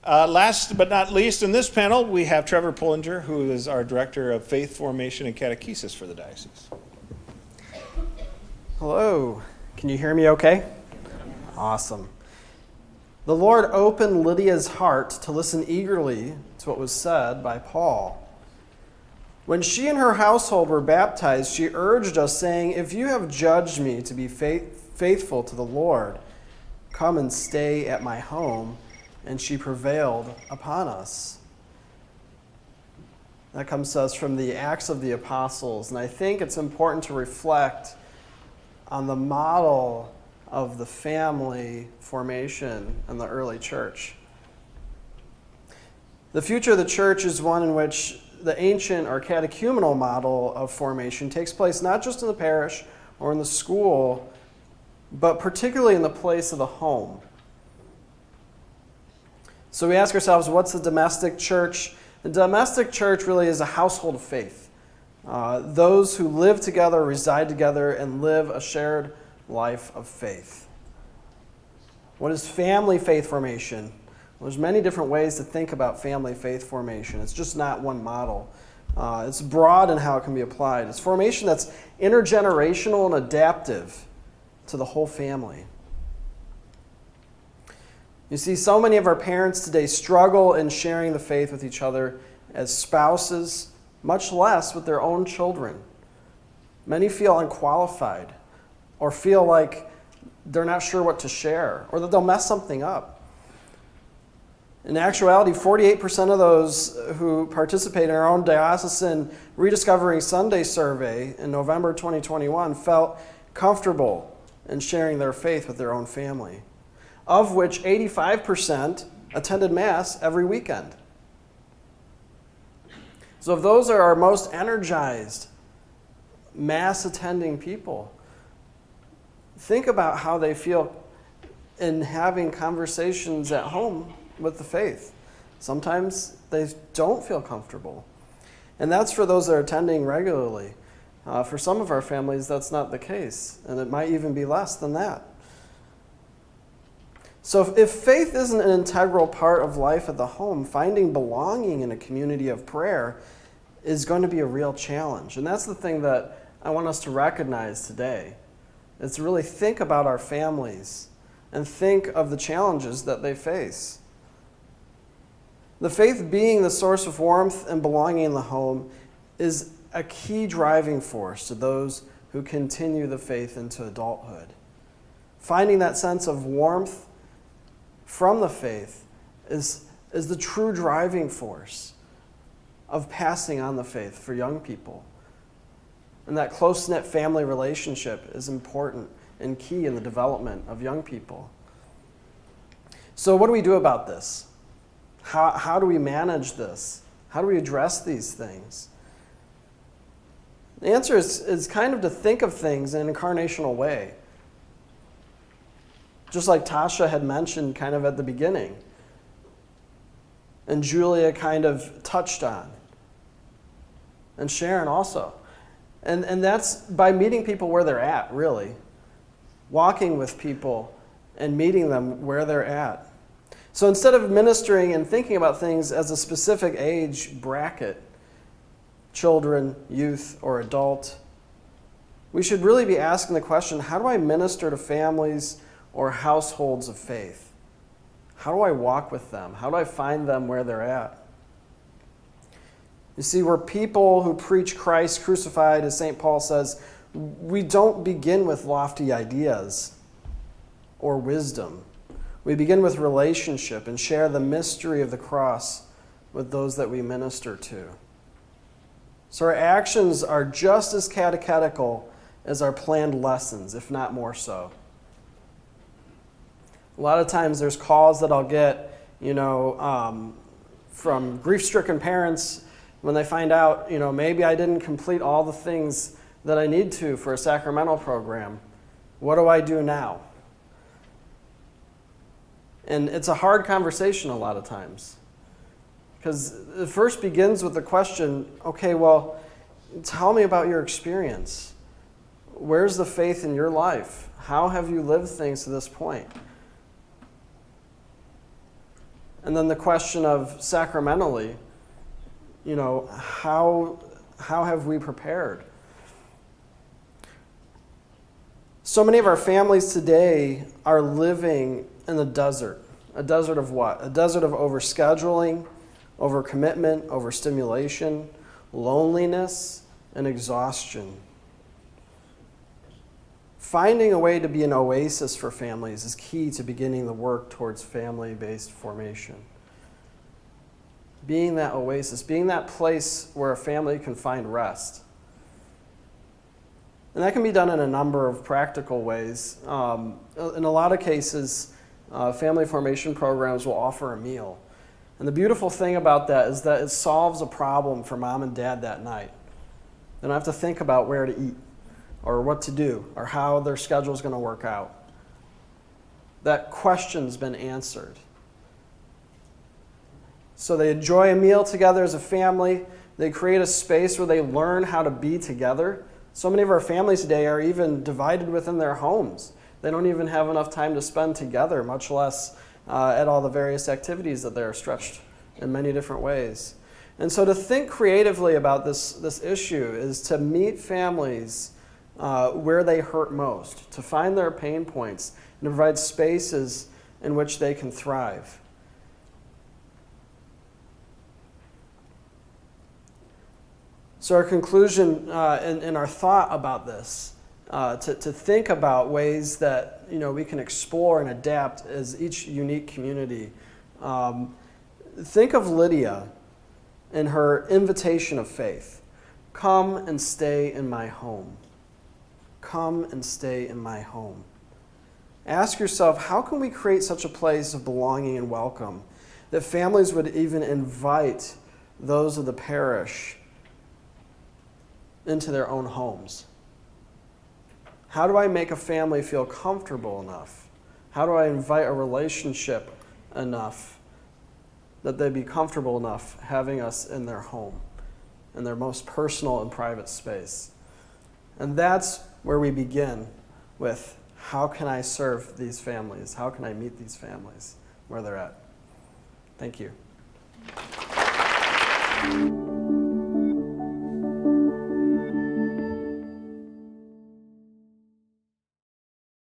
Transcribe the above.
Last but not least, in this panel, we have Trevor Pullinger, who is our Director of Faith Formation and Catechesis for the diocese. Hello. Can you hear me okay? Awesome. The Lord opened Lydia's heart to listen eagerly to what was said by Paul. When she and her household were baptized, she urged us, saying, "If you have judged me to be faithful to the Lord, come and stay at my home." And she prevailed upon us. That comes to us from the Acts of the Apostles. And I think it's important to reflect on the model of the family formation in the early church. The future of the church is one in which the ancient or catechumenal model of formation takes place not just in the parish or in the school, but particularly in the place of the home. So we ask ourselves, what's the domestic church? The domestic church really is a household of faith. Those who live together, reside together, and live a shared life of faith. What is family faith formation? Well, there's many different ways to think about family faith formation. It's just not one model. It's broad in how it can be applied. It's formation that's intergenerational and adaptive to the whole family. You see, so many of our parents today struggle in sharing the faith with each other as spouses, much less with their own children. Many feel unqualified or feel like they're not sure what to share or that they'll mess something up. In actuality, 48% of those who participate in our own diocesan Rediscovering Sunday survey in November 2021 felt comfortable in sharing their faith with their own family, of which 85% attended Mass every weekend. So if those are our most energized Mass-attending people, think about how they feel in having conversations at home with the faith. Sometimes they don't feel comfortable. And that's for those that are attending regularly. For some of our families, that's not the case, and it might even be less than that. So if faith isn't an integral part of life at the home, finding belonging in a community of prayer is going to be a real challenge. And that's the thing that I want us to recognize today, is to really think about our families and think of the challenges that they face. The faith being the source of warmth and belonging in the home is a key driving force to those who continue the faith into adulthood. Finding that sense of warmth from the faith is the true driving force of passing on the faith for young people. And that close-knit family relationship is important and key in the development of young people. So what do we do about this? How do we manage this? How do we address these things? The answer is kind of to think of things in an incarnational way. Just like Tasha had mentioned kind of at the beginning, and Julia kind of touched on, and Sharon also. And that's by meeting people where they're at, really. Walking with people and meeting them where they're at. So instead of ministering and thinking about things as a specific age bracket, children, youth, or adult, we should really be asking the question, how do I minister to families or households of faith? How do I walk with them? How do I find them where they're at? You see, we're people who preach Christ crucified, as St. Paul says. We don't begin with lofty ideas or wisdom. We begin with relationship and share the mystery of the cross with those that we minister to. So our actions are just as catechetical as our planned lessons, if not more so. A lot of times there's calls that I'll get, from grief-stricken parents when they find out, maybe I didn't complete all the things that I need to for a sacramental program. What do I do now? And it's a hard conversation a lot of times. Because it first begins with the question, okay, well, tell me about your experience. Where's the faith in your life? How have you lived things to this point? And then the question of sacramentally, how have we prepared? So many of our families today are living in the desert. A desert of what? A desert of overscheduling, overcommitment, overstimulation, loneliness, and exhaustion. Finding a way to be an oasis for families is key to beginning the work towards family-based formation. Being that oasis, being that place where a family can find rest. And that can be done in a number of practical ways. In a lot of cases, family formation programs will offer a meal. And the beautiful thing about that is that it solves a problem for mom and dad that night. They don't have to think about where to eat or what to do or how their schedule is going to work out. That question's been answered. So they enjoy a meal together as a family. They create a space where they learn how to be together. So many of our families today are even divided within their homes. They don't even have enough time to spend together, much less at all the various activities that they're stretched in many different ways. And so to think creatively about this issue is to meet families where they hurt most, to find their pain points, and to provide spaces in which they can thrive. So our conclusion in our thought about this, to think about ways that we can explore and adapt as each unique community. Think of Lydia and her invitation of faith. Come and stay in my home. Come and stay in my home. Ask yourself, how can we create such a place of belonging and welcome that families would even invite those of the parish into their own homes? How do I make a family feel comfortable enough? How do I invite a relationship enough that they'd be comfortable enough having us in their home, in their most personal and private space? And that's where we begin with, how can I serve these families? How can I meet these families where they're at? Thank you.